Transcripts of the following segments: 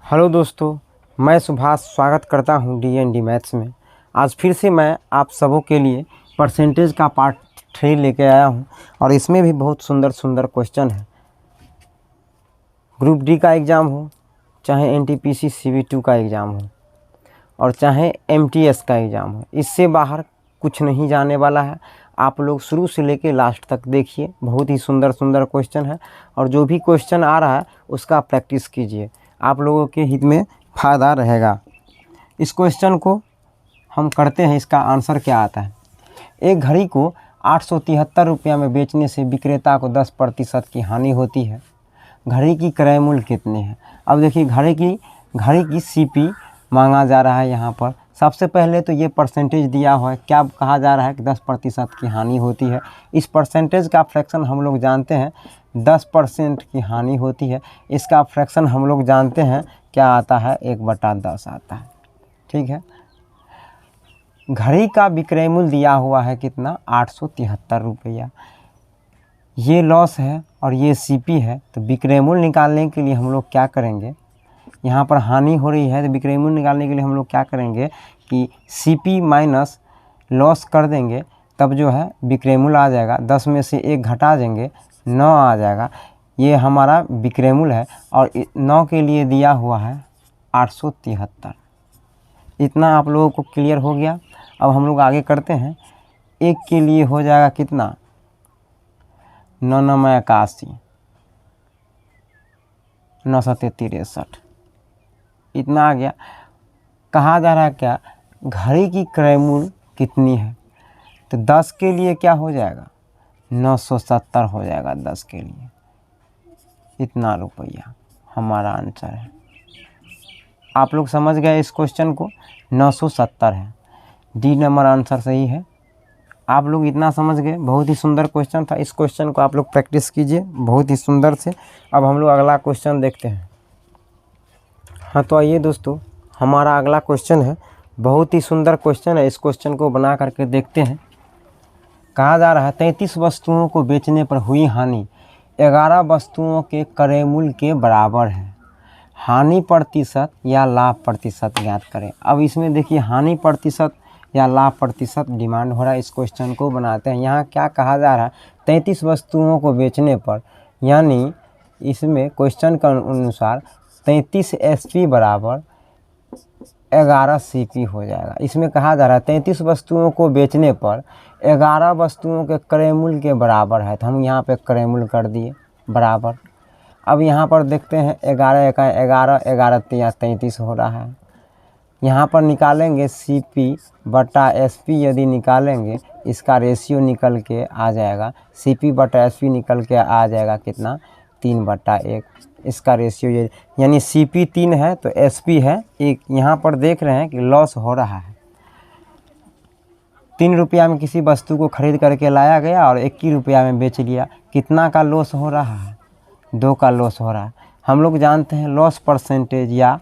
Hello दोस्तों, मैं सुभाष स्वागत करता हूं डी मैथ्स में। आज फिर से मैं आप सबों के लिए परसेंटेज का पार्ट 3 लेके आया हूं और इसमें भी बहुत सुंदर सुंदर क्वेश्चन है। ग्रुप डी का एग्ज़ाम हो, चाहे एनटीपीसी CV2 का एग्ज़ाम हो और चाहे MTS का एग्ज़ाम हो, इससे बाहर कुछ नहीं जाने वाला है। आप लोग शुरू से लेके लास्ट तक देखिए, बहुत ही सुंदर सुंदर क्वेश्चन है और जो भी क्वेश्चन आ रहा है उसका प्रैक्टिस कीजिए, आप लोगों के हित में फ़ायदा रहेगा। इस क्वेश्चन को हम करते हैं, इसका आंसर क्या आता है। एक घड़ी को 873 रुपया में बेचने से विक्रेता को 10% की हानि होती है। घड़ी की क्रय मूल्य कितने हैं। अब देखिए, घड़ी की CP मांगा जा रहा है। यहाँ पर सबसे पहले तो ये परसेंटेज दिया हुआ है, क्या कहा जा रहा है कि 10% की हानि होती है। इस परसेंटेज का फ्रैक्शन हम लोग जानते हैं 10% की हानि होती है। इसका फ्रैक्शन हम लोग जानते हैं क्या आता है, 1/10 आता है। ठीक है, घड़ी का विक्रय मूल्य दिया हुआ है कितना, 873 रुपया। ये लॉस है और ये CP है, तो विक्रय मूल्य निकालने के लिए हम लोग क्या करेंगे, यहाँ पर हानि हो रही है तो विक्रय मूल्य निकालने के लिए हम लोग क्या करेंगे कि CP माइनस लॉस कर देंगे, तब जो है विक्रय मूल्य आ जाएगा। 10 में से 1 घटा देंगे, 9 आ जाएगा। ये हमारा विक्रय मूल्य है और 9 के लिए दिया हुआ है 873। इतना आप लोगों को क्लियर हो गया। अब हम लोग आगे करते हैं। 1 के लिए हो जाएगा कितना, 9 9 81, 9 7 63, इतना आ गया। कहा जा रहा है क्या, घड़ी की क्रय मूल्य कितनी है, तो 10 के लिए क्या हो जाएगा, 970 हो जाएगा 10 के लिए। इतना रुपया हमारा आंसर है। आप लोग समझ गए इस क्वेश्चन को, 970 है। डी नंबर आंसर सही है। आप लोग इतना समझ गए, बहुत ही सुंदर क्वेश्चन था। इस क्वेश्चन को आप लोग प्रैक्टिस कीजिए बहुत ही सुंदर से। अब हम लोग अगला क्वेश्चन देखते हैं। हाँ, तो आइए दोस्तों, हमारा अगला क्वेश्चन है, बहुत ही सुंदर क्वेश्चन है। इस क्वेश्चन को बना करके देखते हैं। कहा जा रहा है 33 वस्तुओं को बेचने पर हुई हानि 11 वस्तुओं के क्रय मूल्य के बराबर है। हानि प्रतिशत या लाभ प्रतिशत ज्ञात करें। अब इसमें देखिए, हानि प्रतिशत या लाभ प्रतिशत डिमांड हो रहा है। इस क्वेश्चन को बनाते हैं। यहाँ क्या कहा जा रहा है, 33 वस्तुओं को बेचने पर, यानी इसमें क्वेश्चन के अनुसार 33 SP बराबर 11 CP हो जाएगा। इसमें कहा जा रहा है 33 वस्तुओं को बेचने पर 11 वस्तुओं के क्रय मूल्य के बराबर है, तो हम यहाँ पे क्रय मूल्य कर दिए बराबर। अब यहाँ पर देखते हैं, 11 1 11, 11 3 33 हो रहा है। यहाँ पर निकालेंगे CP बटा SP, यदि निकालेंगे इसका रेशियो निकल के आ जाएगा। CP बटा SP निकल के आ जाएगा कितना, 3/1। इसका रेशियो ये, यानी CP 3 है तो SP है 1। यहाँ पर देख रहे हैं कि लॉस हो रहा है। 3 रुपया में किसी वस्तु को खरीद करके लाया गया और 21 रुपया में बेच लिया। कितना का लॉस हो रहा है, 2 का लॉस हो रहा है। हम लोग जानते हैं लॉस परसेंटेज या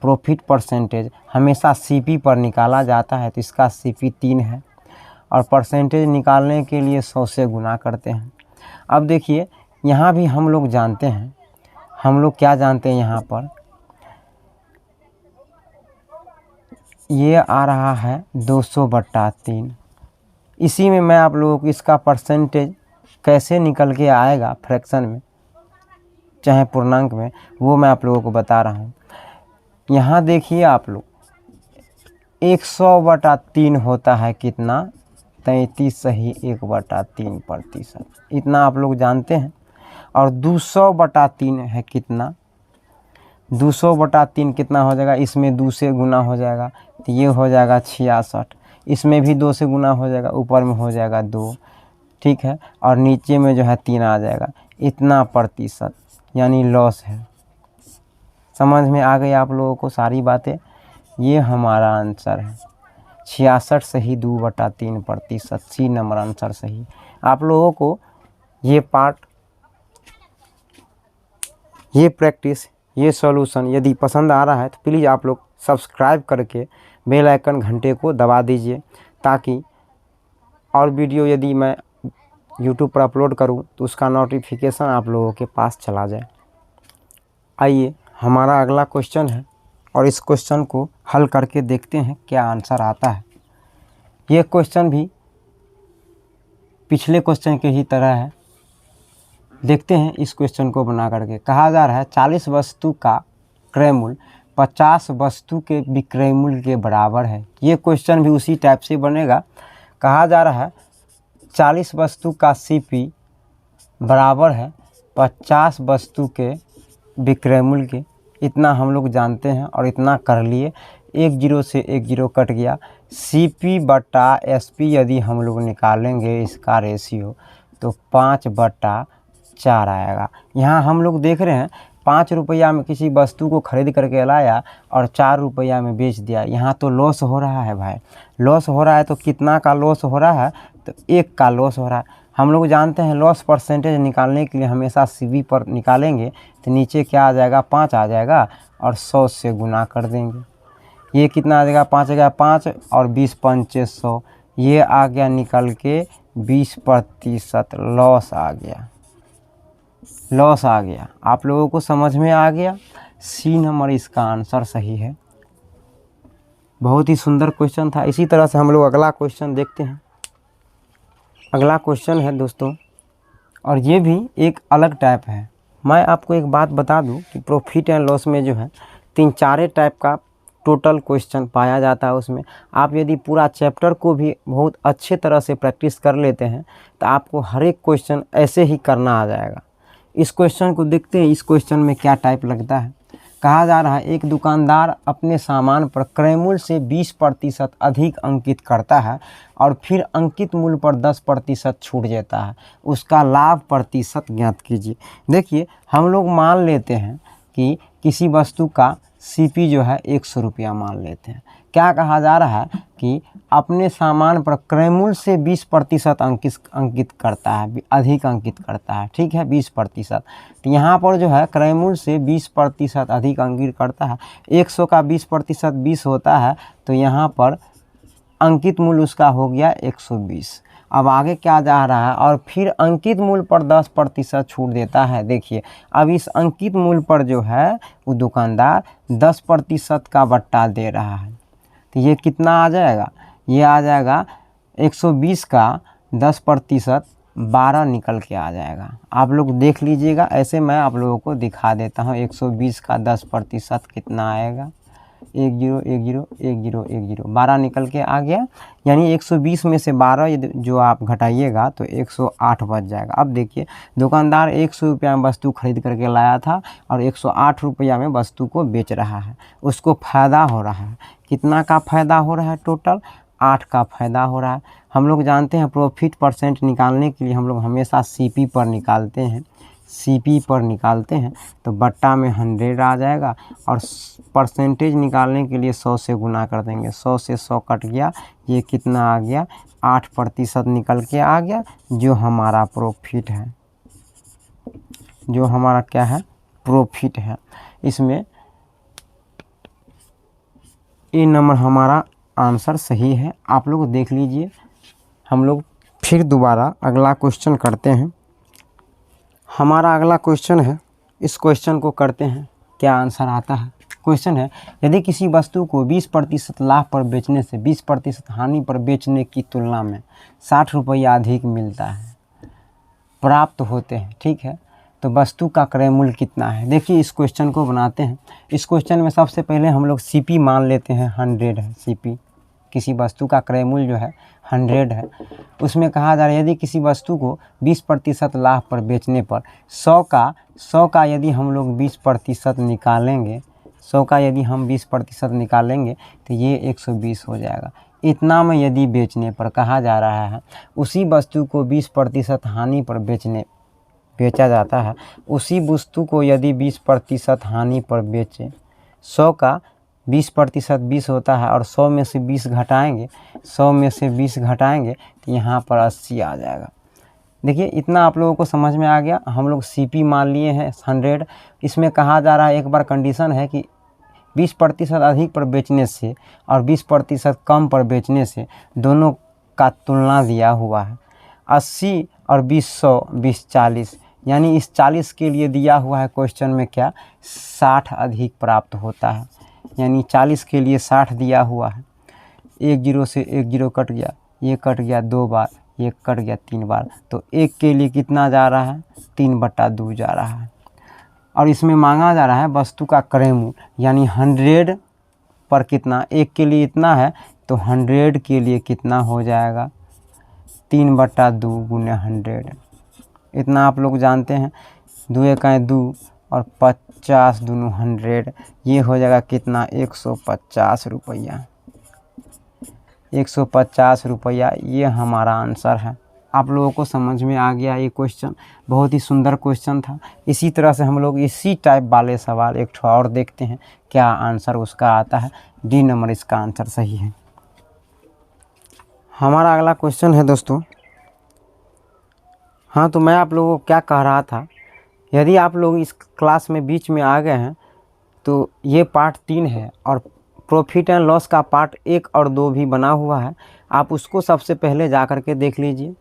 प्रॉफिट परसेंटेज हमेशा CP पर निकाला जाता है, तो इसका CP 3 है और परसेंटेज निकालने के लिए 100 से गुना करते हैं। अब देखिए, यहाँ भी हम लोग जानते हैं, हम लोग क्या जानते हैं, यहाँ पर ये आ रहा है 200/3। इसी में मैं आप लोगों को इसका परसेंटेज कैसे निकल के आएगा फ्रैक्शन में चाहे पूर्णांक में, वो मैं आप लोगों को बता रहा हूँ। यहाँ देखिए आप लोग, 100/3 होता है कितना, 33 सही 1/3%। इतना आप लोग जानते हैं। और 200/3 है कितना, 200/3 कितना हो जाएगा, इसमें 2 से गुना हो जाएगा तो ये हो जाएगा 66। इसमें भी 2 से गुना हो जाएगा, ऊपर में हो जाएगा 2। ठीक है, और नीचे में जो है 3 आ जाएगा। इतना प्रतिशत यानी लॉस है। समझ में आ गई आप लोगों को सारी बातें। ये हमारा आंसर है 66 सही 2/3%। C नंबर आंसर सही। आप लोगों को ये पार्ट, ये प्रैक्टिस, ये सॉल्यूशन यदि पसंद आ रहा है तो प्लीज़ आप लोग सब्सक्राइब करके बेल आइकन घंटे को दबा दीजिए, ताकि और वीडियो यदि मैं YouTube पर अपलोड करूं तो उसका नोटिफिकेशन आप लोगों के पास चला जाए। आइए, हमारा अगला क्वेश्चन है। और इस क्वेश्चन को हल करके देखते हैं क्या आंसर आता है। ये क्वेश्चन भी पिछले क्वेश्चन के ही तरह है। देखते हैं इस क्वेश्चन को बना करके। कहा जा रहा है 40 वस्तु का क्रय मूल्य 50 वस्तु के विक्रय मूल्य के बराबर है। ये क्वेश्चन भी उसी टाइप से बनेगा। कहा जा रहा है 40 वस्तु का CP बराबर है 50 वस्तु के विक्रय मूल्य के। इतना हम लोग जानते हैं और इतना कर लिए। 1 0 से 1 0 कट गया। CP बटा SP यदि हम लोग निकालेंगे इसका रेशियो तो 5/4 आएगा। यहाँ हम लोग देख रहे हैं 5 रुपया में किसी वस्तु को खरीद करके लाया और 4 रुपया में बेच दिया। यहाँ तो लॉस हो रहा है भाई। लॉस हो रहा है तो कितना का लॉस हो रहा है? तो 1 का लॉस हो रहा है। हम लोग जानते हैं लॉस परसेंटेज निकालने के लिए हमेशा CP पर निकालेंगे तो नीचे क्या आ जाएगा? 5 आ जाएगा और 100 से गुना कर देंगे। ये कितना आ जाएगा? 5 आ गया 5 और 20 पंचे 100। ये आ गया निकल के 20% लॉस आ गया। लॉस आ गया। आप लोगों को समझ में आ गया? C नंबर इसका आंसर सही है। बहुत ही सुंदर क्वेश्चन था। इसी तरह से हम लोग अगला क्वेश्चन देखते हैं। अगला क्वेश्चन है दोस्तों, और ये भी एक अलग टाइप है। मैं आपको एक बात बता दूं कि प्रॉफिट एंड लॉस में जो है 3-4 टाइप का टोटल क्वेश्चन पाया जाता है। उसमें आप यदि पूरा चैप्टर को भी बहुत अच्छे तरह से प्रैक्टिस कर लेते हैं तो आपको हर एक क्वेश्चन ऐसे ही करना आ जाएगा। इस क्वेश्चन को देखते हैं, इस क्वेश्चन में क्या टाइप लगता है। कहा जा रहा है एक दुकानदार अपने सामान पर क्रय मूल्य से 20% अधिक अंकित करता है और फिर अंकित मूल्य पर 10% छूट देता है। उसका लाभ प्रतिशत ज्ञात कीजिए। देखिए, हम लोग मान लेते हैं कि किसी वस्तु का CP जो है 100 रुपया मान लेते हैं। क्या कहा जा रहा है कि अपने सामान पर क्रय मूल्य से 20% अंकित करता है, अधिक अंकित करता है। ठीक है, 20%। तो यहाँ पर जो है क्रय मूल्य से 20% अधिक अंकित करता है। 100 का 20% 20 होता है, तो यहाँ पर अंकित मूल्य उसका हो गया 120। अब आगे क्या जा रहा है? और फिर अंकित मूल्य पर 10% छूट देता है। देखिए, अब इस अंकित मूल्य पर जो है वो दुकानदार 10% का बट्टा दे रहा है। तो ये कितना आ जाएगा? ये आ जाएगा 120 का 10% 12 निकल के आ जाएगा। आप लोग देख लीजिएगा। ऐसे मैं आप लोगों को दिखा देता हूँ। 120 का 10% कितना आएगा? 1 0 1 0 1 0 1 0 12 निकल के आ गया। यानी 120 में से 12 जो आप घटाइएगा तो 108 बच जाएगा। अब देखिए, दुकानदार 100 रुपया में वस्तु खरीद करके लाया था और 108 रुपया में वस्तु को बेच रहा है। उसको फ़ायदा हो रहा है। कितना का फ़ायदा हो रहा है? टोटल 8 का फ़ायदा हो रहा है। हम लोग जानते हैं प्रॉफिट परसेंट निकालने के लिए हम लोग हमेशा CP पर निकालते हैं। CP पर निकालते हैं तो बट्टा में 100 आ जाएगा और परसेंटेज निकालने के लिए 100 से गुना कर देंगे। 100 से 100 कट गया। ये कितना आ गया? 8% निकल के आ गया, जो हमारा प्रॉफिट है। जो हमारा क्या है? प्रॉफिट है। इसमें ये नंबर हमारा आंसर सही है। आप लोग देख लीजिए। हम लोग फिर दोबारा अगला क्वेश्चन करते हैं। हमारा अगला क्वेश्चन है, इस क्वेश्चन को करते हैं, क्या आंसर आता है। क्वेश्चन है, यदि किसी वस्तु को 20% लाभ पर बेचने से 20% हानि पर बेचने की तुलना में 60 रुपया अधिक मिलता है, प्राप्त होते हैं। ठीक है, तो वस्तु का क्रय मूल्य कितना है? देखिए, इस क्वेश्चन को बनाते हैं। इस क्वेश्चन में सबसे पहले हम लोग CP मान लेते हैं 100 है। CP किसी वस्तु का क्रय मूल्य जो है 100 है। उसमें कहा जा रहा है यदि किसी वस्तु को 20% लाभ पर बेचने पर 100 का यदि हम लोग 20% निकालेंगे, 100 का यदि हम 20% निकालेंगे तो ये 120 हो जाएगा। इतना में यदि बेचने पर कहा जा रहा है उसी वस्तु को 20% हानि पर बेचा जाता है। उसी वस्तु को यदि 20% हानि पर बेचे, 100 का 20% 20 होता है और 100 में से 20 घटाएंगे, 100 में से 20 घटाएंगे तो यहाँ पर 80 आ जाएगा। देखिए, इतना आप लोगों को समझ में आ गया। हम लोग CP मान लिए हैं 100। इसमें कहा जा रहा है, एक बार कंडीशन है कि 20% अधिक पर बेचने से और 20% कम पर बेचने से दोनों का तुलना दिया हुआ है। 80 और 20 100 20 40, यानी इस 40 के लिए दिया हुआ है क्वेश्चन में क्या? 60 अधिक प्राप्त होता है। यानी 40 के लिए 60 दिया हुआ है। 1 0 से 1 0 कट गया, ये कट गया 2 बार, ये कट गया 3 बार, तो 1 के लिए कितना जा रहा है? 3/2 जा रहा है। और इसमें मांगा जा रहा है वस्तु का क्रय मूल्य, यानी 100 पर कितना, 1 के लिए इतना है तो 100 के लिए कितना हो जाएगा? 3/2 गुने 100। इतना आप लोग जानते हैं, 2 एकाएँ 2 और 50 दूनी 100, ये हो जाएगा कितना? 150 रुपया। 150 रुपया, ये हमारा आंसर है। आप लोगों को समझ में आ गया ये क्वेश्चन? बहुत ही सुंदर क्वेश्चन था। इसी तरह से हम लोग इसी टाइप वाले सवाल एक ठो और देखते हैं क्या आंसर उसका आता है। डी नंबर इसका आंसर सही है। हमारा अगला क्वेश्चन है दोस्तों, हाँ तो मैं आप लोगों को क्या कह रहा था, यदि आप लोग इस क्लास में बीच में आ गए हैं तो ये पार्ट 3 है और प्रॉफिट एंड लॉस का पार्ट 1 और 2 भी बना हुआ है। आप उसको सबसे पहले जा कर के देख लीजिए।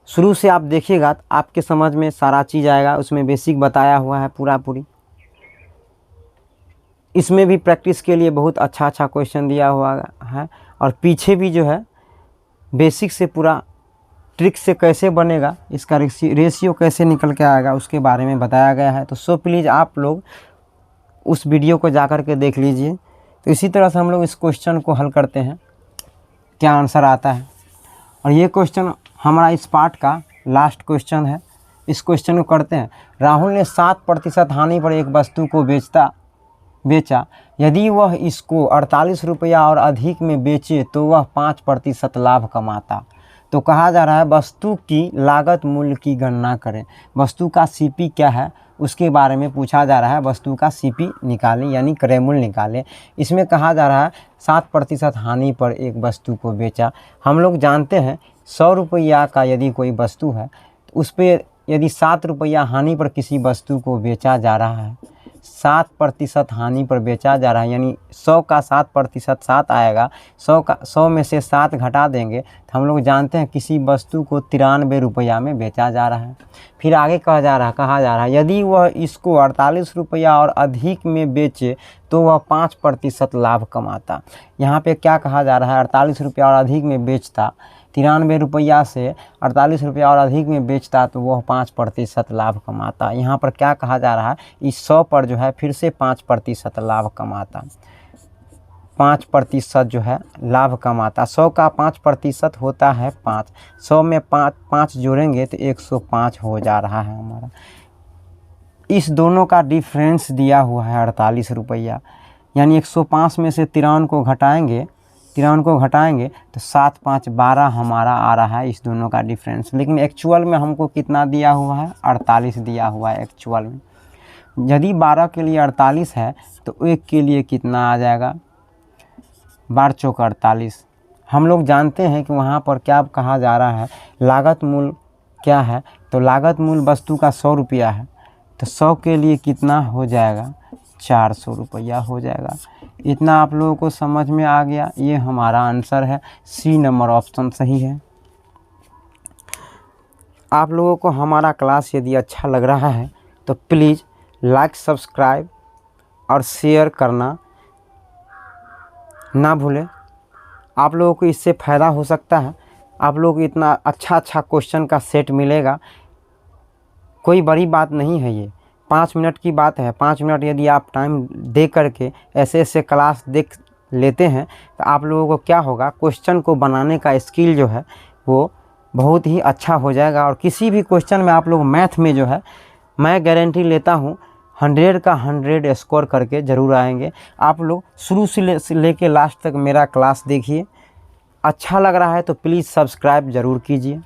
शुरू से आप देखिएगा तो आपके समझ में सारा चीज़ आएगा। उसमें बेसिक बताया हुआ है पूरी। इसमें भी प्रैक्टिस के लिए बहुत अच्छा क्वेश्चन दिया हुआ है और पीछे भी जो है बेसिक से पूरा ट्रिक से कैसे बनेगा, इसका रेशियो कैसे निकल के आएगा, उसके बारे में बताया गया है। तो सो प्लीज़ आप लोग उस वीडियो को जा कर के देख लीजिए। तो इसी तरह से हम लोग इस क्वेश्चन को हल करते हैं, क्या आंसर आता है। और ये क्वेश्चन हमारा इस पार्ट का लास्ट क्वेश्चन है। इस क्वेश्चन को करते हैं। राहुल ने 7% हानि पर एक वस्तु को बेचा। यदि वह इसको 48 रुपया और अधिक में बेचे तो वह 5% लाभ कमाता। तो कहा जा रहा है वस्तु की लागत मूल्य की गणना करें। वस्तु का सीपी क्या है उसके बारे में पूछा जा रहा है। वस्तु का सीपी निकालें, यानी क्रय मूल्य निकालें। इसमें कहा जा रहा है 7% हानि पर एक वस्तु को बेचा। हम लोग जानते हैं 100 रुपया का यदि कोई वस्तु है तो उस पर यदि 7 रुपया हानि पर किसी वस्तु को बेचा जा रहा है, 7% हानि पर बेचा जा रहा है, यानी 100 का 7% 7 आएगा। 100 में से 7 घटा देंगे तो हम लोग जानते हैं किसी वस्तु को 93 रुपया में बेचा जा रहा है। फिर आगे कहा जा रहा है यदि वह इसको 48 रुपया और अधिक में बेचे तो वह 5% लाभ कमाता। यहाँ पे क्या कहा जा रहा है, 48 रुपया और अधिक में बेचता, 93 रुपया से 48 रुपया और अधिक में बेचता तो वह 5% लाभ कमाता। यहाँ पर क्या कहा जा रहा है, इस 100 पर जो है फिर से 5% लाभ कमाता। 5% जो है लाभ कमाता। 100 का 5% होता है 5। 100 में 5 जोड़ेंगे तो 105 हो जा रहा है हमारा। इस दोनों का डिफरेंस दिया हुआ है 48 रुपया, यानी 105 में से 93 को घटाएंगे तो 7 5 12 हमारा आ रहा है इस दोनों का डिफरेंस। लेकिन एक्चुअल में हमको कितना दिया हुआ है, 48 दिया हुआ है एक्चुअल में। यदि 12 के लिए 48 है तो 1 के लिए कितना आ जाएगा, 12 चौक 48। हम लोग जानते हैं कि वहाँ पर क्या कहा जा रहा है, लागत मूल्य क्या है, तो लागत मूल्य वस्तु का 100 रुपया है तो 100 के लिए कितना हो जाएगा, 400 रुपया हो जाएगा। इतना आप लोगों को समझ में आ गया। ये हमारा आंसर है, सी नंबर ऑप्शन सही है। आप लोगों को हमारा क्लास यदि अच्छा लग रहा है तो प्लीज़ लाइक, सब्सक्राइब और शेयर करना ना भूलें। आप लोगों को इससे फ़ायदा हो सकता है। आप लोगों को इतना अच्छा क्वेश्चन का सेट मिलेगा। कोई बड़ी बात नहीं है, ये 5 मिनट की बात है। 5 मिनट यदि आप टाइम दे करके ऐसे क्लास देख लेते हैं तो आप लोगों को क्या होगा, क्वेश्चन को बनाने का स्किल जो है वो बहुत ही अच्छा हो जाएगा। और किसी भी क्वेश्चन में आप लोग मैथ में जो है, मैं गारंटी लेता हूँ 100 का 100 स्कोर करके ज़रूर आएंगे। आप लोग शुरू से लेके लास्ट तक मेरा क्लास देखिए। अच्छा लग रहा है तो प्लीज़ सब्सक्राइब ज़रूर कीजिए।